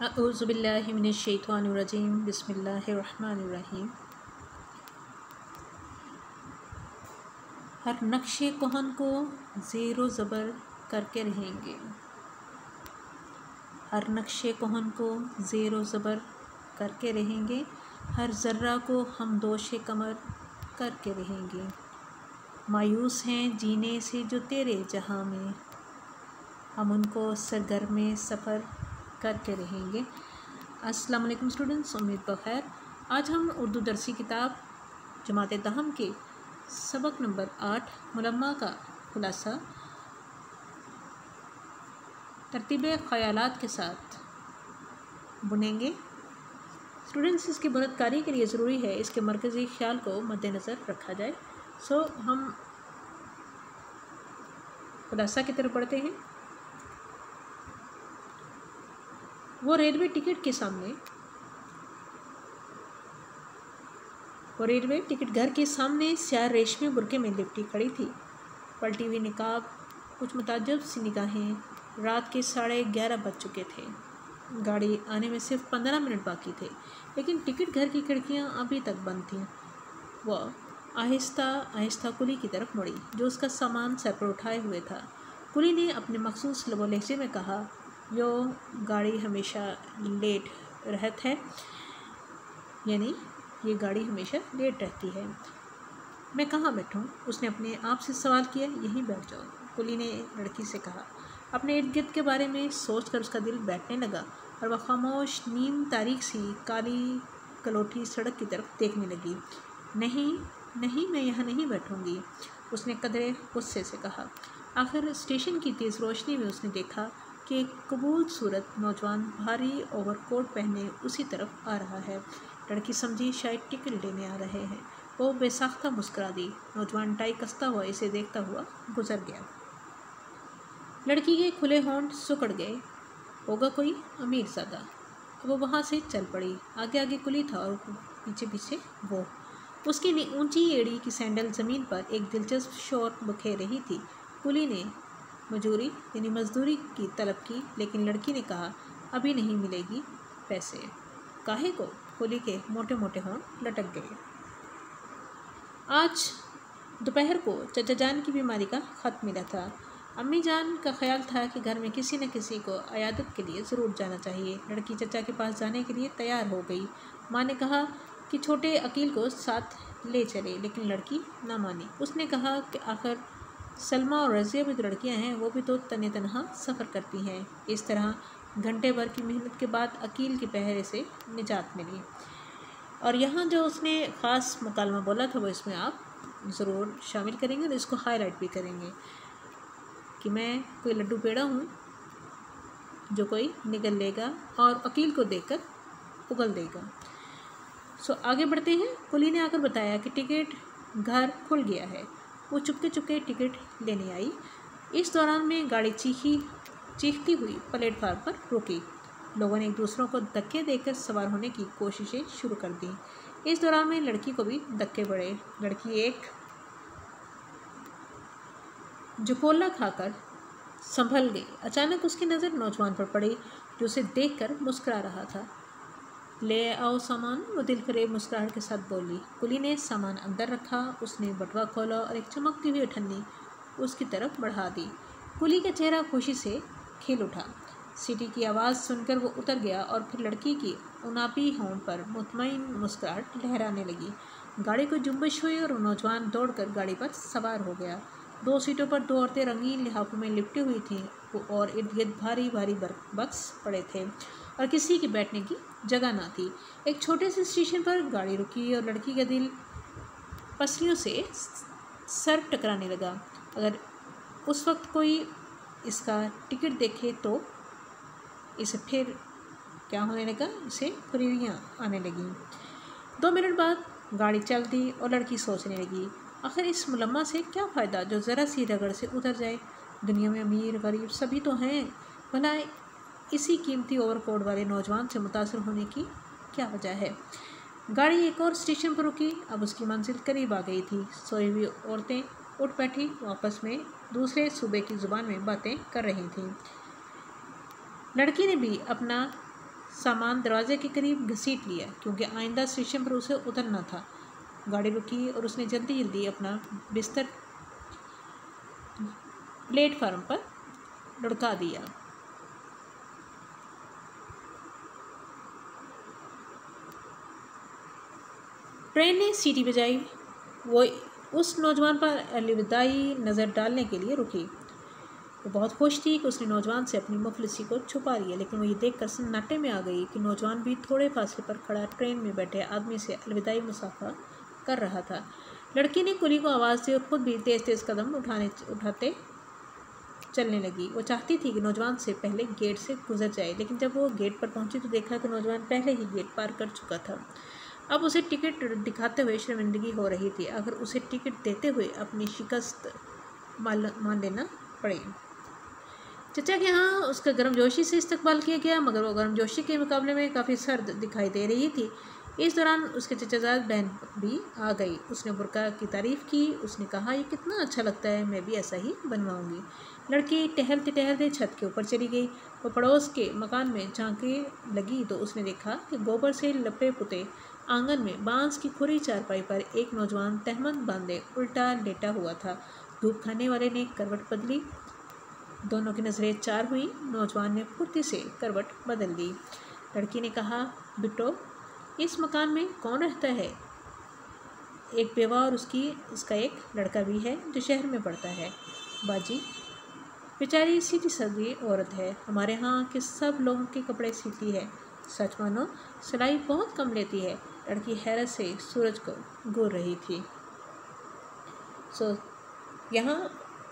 अऊज़ुबिल्लाहि मिनश्शैतानिर्रजीम बिस्मिल्लाहिर्रहमानिर्रहीम। हर नक्शे कोहन को ज़ेरो ज़बर करके रहेंगे। हर नक्शे कोहन को ज़ेरो ज़बर करके रहेंगे। हर ज़र्रा को हम दोशे कमर करके रहेंगे। मायूस हैं जीने से जो तेरे जहाँ में, हम उनको सरगर्म सफ़र करके रहेंगे। अस्सलाम वालेकुम स्टूडेंट्स, उम्मीद बखैर। आज हम उर्दू दरसी किताब जमात दहम के सबक नंबर 8 मुलम्मा का खुलासा तरतीब ख़यालात के साथ बुनेंगे। स्टूडेंट्स, इसकी बुनतकारी के लिए ज़रूरी है इसके मरकज़ी ख्याल को मद्देनज़र रखा जाए। हम खुलासा की तरफ बढ़ते हैं। वो रेलवे टिकट घर के सामने स्याह रेशमी बुरके में लिपटी खड़ी थी। पलटी हुई निकाब, कुछ मुताज्जब सी निगाहें। रात के 11:30 बज चुके थे। गाड़ी आने में सिर्फ 15 मिनट बाकी थे, लेकिन टिकट घर की खिड़कियां अभी तक बंद थीं। वह आहिस्ता आहिस्ता कुली की तरफ मुड़ी, जो उसका सामान सर पर उठाए हुए था। कुली ने अपने मखसूस लबो लहजे में कहा, यो गाड़ी हमेशा लेट रहत है, यानी ये गाड़ी हमेशा लेट रहती है। मैं कहाँ बैठूँ? उसने अपने आप से सवाल किया। यहीं बैठ जाओ, कुली ने लड़की से कहा। अपने इर्द गिर्द के बारे में सोचकर उसका दिल बैठने लगा और वह खामोश नीम तारीख सी काली कलोठी सड़क की तरफ देखने लगी। नहीं नहीं, मैं यहाँ नहीं बैठूँगी, उसने कदरे गुस्से से कहा। आखिर स्टेशन की तेज़ रोशनी में उसने देखा कि एक कबूल सूरत नौजवान भारी ओवरकोट पहने उसी तरफ आ रहा है। लड़की समझी शायद टिकट लेने आ रहे हैं। वो बेसाख्ता मुस्कुरा दी। नौजवान टाई कसता हुआ इसे देखता हुआ गुजर गया। लड़की के खुले होंठ सुकड़ गए। होगा कोई अमीरज़ादा। वो वहाँ से चल पड़ी। आगे आगे कुली था और पीछे पीछे वो। उसकी ऊंची एड़ी की सैंडल ज़मीन पर एक दिलचस्प शोर बखेर रही थी। कुली ने मजदूरी की तलब की, लेकिन लड़की ने कहा, अभी नहीं मिलेगी पैसे। काहे को? कुली के मोटे मोटे होंठ लटक गए। आज दोपहर को चचा जान की बीमारी का ख़त मिला था। अम्मी जान का ख्याल था कि घर में किसी न किसी को अयादत के लिए ज़रूर जाना चाहिए। लड़की चचा के पास जाने के लिए तैयार हो गई। माँ ने कहा कि छोटे अकील को साथ ले चले, लेकिन लड़की ना मानी। उसने कहा कि आखिर सलमा और रज़िया भी तो लड़कियाँ हैं, वो भी तो तने तनहा सफ़र करती हैं। इस तरह घंटे भर की मेहनत के बाद अकील के पहरे से निजात मिली। और यहाँ जो उसने ख़ास मुकालमा बोला था वो इसमें आप ज़रूर शामिल करेंगे और इसको हाईलाइट भी करेंगे कि मैं कोई लड्डू पेड़ा हूँ जो कोई निगल लेगा और अकील को देखकर उगल देगा। आगे बढ़ते हैं। कुली ने आकर बताया कि टिकट घर खुल गया है। वो चुपके चुपके टिकट लेने आई। इस दौरान में गाड़ी चीखती हुई प्लेटफार्म पर रुकी। लोगों ने एक दूसरों को धक्के देकर सवार होने की कोशिशें शुरू कर दी। इस दौरान में लड़की को भी धक्के पड़े। लड़की एक जुकोला खाकर संभल गई। अचानक उसकी नज़र नौजवान पर पड़ी, जो उसे देखकर मुस्कुरा रहा था। ले आओ सामान, वो दिलफरेब मुस्कुराहट के साथ बोली। कुली ने सामान अंदर रखा। उसने बटुआ खोला और एक चमकती हुई अठन्नी उसकी तरफ बढ़ा दी। कुली का चेहरा खुशी से खिल उठा। सीटी की आवाज़ सुनकर वो उतर गया और फिर लड़की की उनापी होंठ पर मुतमईन मुस्कुराहट लहराने लगी। गाड़ी को जुम्बिश हुई और नौजवान दौड़कर गाड़ी पर सवार हो गया। 2 सीटों पर 2 औरतें रंगीन लिहाफों में लिपटी हुई थीं और इर्द गिर्द भारी भारी बक्स पड़े थे और किसी के बैठने की जगह ना थी। एक छोटे से स्टेशन पर गाड़ी रुकी और लड़की का दिल पसलियों से सर टकराने लगा। अगर उस वक्त कोई इसका टिकट देखे तो इसे फिर क्या होने लगा, इसे खुरियाँ आने लगीं। 2 मिनट बाद गाड़ी चल दी और लड़की सोचने लगी, आखिर इस मुलम्मा से क्या फ़ायदा जो ज़रा सी रगड़ से उतर जाए। दुनिया में अमीर गरीब सभी तो हैं, भला इसी कीमती ओवरकोट वाले नौजवान से मुतासर होने की क्या वजह है। गाड़ी एक और स्टेशन पर रुकी। अब उसकी मंजिल करीब आ गई थी। सोई हुई औरतें उठ बैठी, आपस में दूसरे सूबे की ज़ुबान में बातें कर रही थीं। लड़की ने भी अपना सामान दरवाजे के करीब घसीट लिया क्योंकि आइंदा स्टेशन पर उसे उतरना था। गाड़ी रुकी और उसने जल्दी जल्दी अपना बिस्तर प्लेटफार्म पर लुढ़का दिया। ट्रेन ने सीटी बजाई। वो उस नौजवान पर अलविदाई नज़र डालने के लिए रुकी। वो बहुत खुश थी कि उसने नौजवान से अपनी मुफलिसी को छुपा लिया, लेकिन वो ये देखकर सन्नाटे में आ गई कि नौजवान भी थोड़े फासले पर खड़ा ट्रेन में बैठे आदमी से अलविदाई मुसाफा कर रहा था। लड़की ने कुली को आवाज़ दी और ख़ुद भी तेज़ तेज़ कदम उठाते चलने लगी। वो चाहती थी कि नौजवान से पहले गेट से गुजर जाए, लेकिन जब वो गेट पर पहुंची तो देखा कि नौजवान पहले ही गेट पार कर चुका था। अब उसे टिकट दिखाते हुए शर्मिंदगी हो रही थी। अगर उसे टिकट देते हुए अपनी शिकस्त मान लेना पड़े। चचा के यहाँ उसका गर्मजोशी से इस्तकबाल किया गया, मगर वो गर्मजोशी के मुकाबले में काफ़ी सर्द दिखाई दे रही थी। इस दौरान उसके चचाजाद बहन भी आ गई। उसने बुर्का की तारीफ़ की। उसने कहा, ये कितना अच्छा लगता है, मैं भी ऐसा ही बनवाऊंगी। लड़की टहलते टहलते छत के ऊपर चली गई। वो पड़ोस के मकान में झांके लगी तो उसने देखा कि गोबर से लपे पुते आंगन में बांस की खुरी चारपाई पर एक नौजवान तहमत बांधे उल्टा लेटा हुआ था। धूप खाने वाले ने करवट बदली। दोनों की नज़रें चार हुई। नौजवान ने फुर्ती से करवट बदल दी। लड़की ने कहा, बिट्टो, इस मकान में कौन रहता है? एक बेवा और उसका एक लड़का भी है जो शहर में पढ़ता है। बाजी बेचारी सीधी सादी औरत है, हमारे यहाँ के सब लोगों के कपड़े सीती है। सच मानो सिलाई बहुत कम लेती है। लड़की हैरत से सूरज को घूर रही थी। यहाँ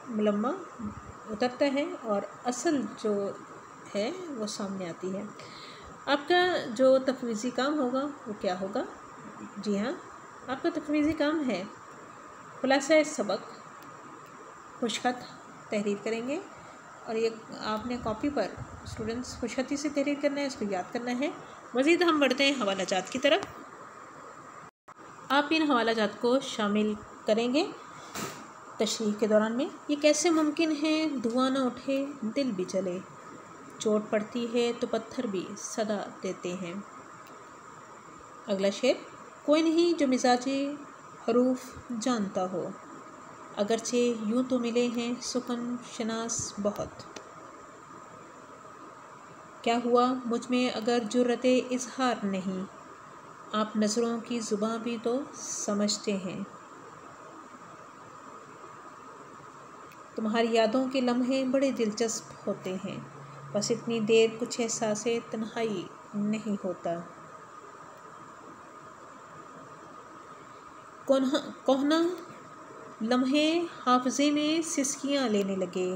मुलम्मा उतरता है और असल जो है वो सामने आती है। आपका जो तफवीज़ी काम होगा वो क्या होगा? जी हाँ, आपका तफवीज़ी काम है खुलासा सबक खुशखत तहरीर करेंगे और ये आपने कॉपी पर स्टूडेंट्स खुशखती से तहरीर करना है, इसको याद करना है। मज़ीद हम बढ़ते हैं हवालाजात की तरफ। आप इन हवालाजात को शामिल करेंगे तशरीह के दौरान में। ये कैसे मुमकिन है धुआं न उठे दिल भी जले, चोट पड़ती है तो पत्थर भी सदा देते हैं। अगला शेर, कोई नहीं जो मिजाजे हरूफ जानता हो, अगरचे यूं तो मिले हैं सुकन शनास बहुत। क्या हुआ मुझ में अगर जुर्रते इजहार नहीं, आप नज़रों की ज़ुबां भी तो समझते हैं। तुम्हारी यादों के लम्हे बड़े दिलचस्प होते हैं, बस इतनी देर कुछ एहसासे तन्हाई नहीं होता। कोहना लम्हे हाफ़ज़े में सिसकियाँ लेने लगे,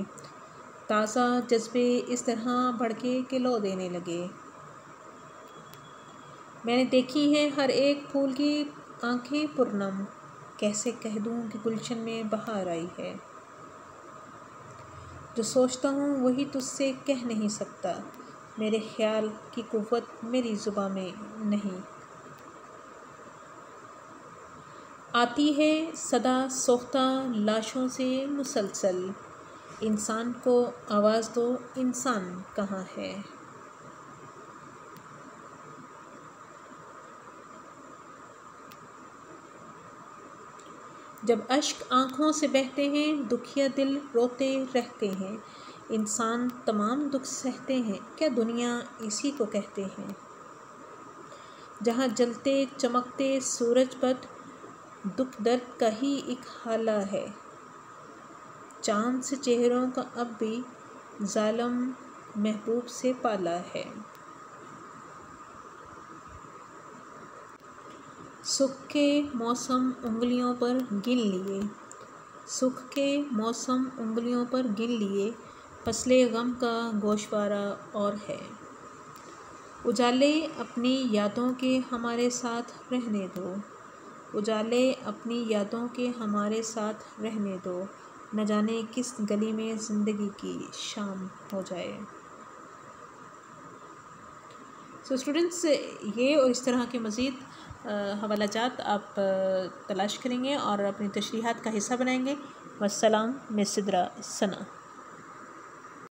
ताज़ा जज्बे इस तरह भड़के के लो देने लगे। मैंने देखी है हर एक फूल की आँखें पुरनम, कैसे कह दूँ कि गुलशन में बहार आई है। जो सोचता हूँ वही तुझसे कह नहीं सकता, मेरे ख्याल की कुव्वत मेरी ज़ुबां में नहीं। आती है सदा सोख्ता लाशों से मुसलसल, इंसान को आवाज़ दो इंसान कहाँ है। जब अश्क आँखों से बहते हैं दुखिया दिल रोते रहते हैं, इंसान तमाम दुख सहते हैं, क्या दुनिया इसी को कहते हैं। जहाँ जलते चमकते सूरज पर दुख दर्द का ही एक हाला है, चाँद से चेहरों का अब भी जालिम महबूब से पाला है। सुख के मौसम उंगलियों पर गिन लिए, सुख के मौसम उंगलियों पर गिन लिए, फसले गम का गोशवारा और है। उजाले अपनी यादों के हमारे साथ रहने दो, उजाले अपनी यादों के हमारे साथ रहने दो, न जाने किस गली में ज़िंदगी की शाम हो जाए। सो स्टूडेंट्स, ये और इस तरह के मज़ीद हवालाजात आप तलाश करेंगे और अपनी तशरीहात का हिस्सा बनाएंगे। वस्सलाम, मैं सिद्रा सना।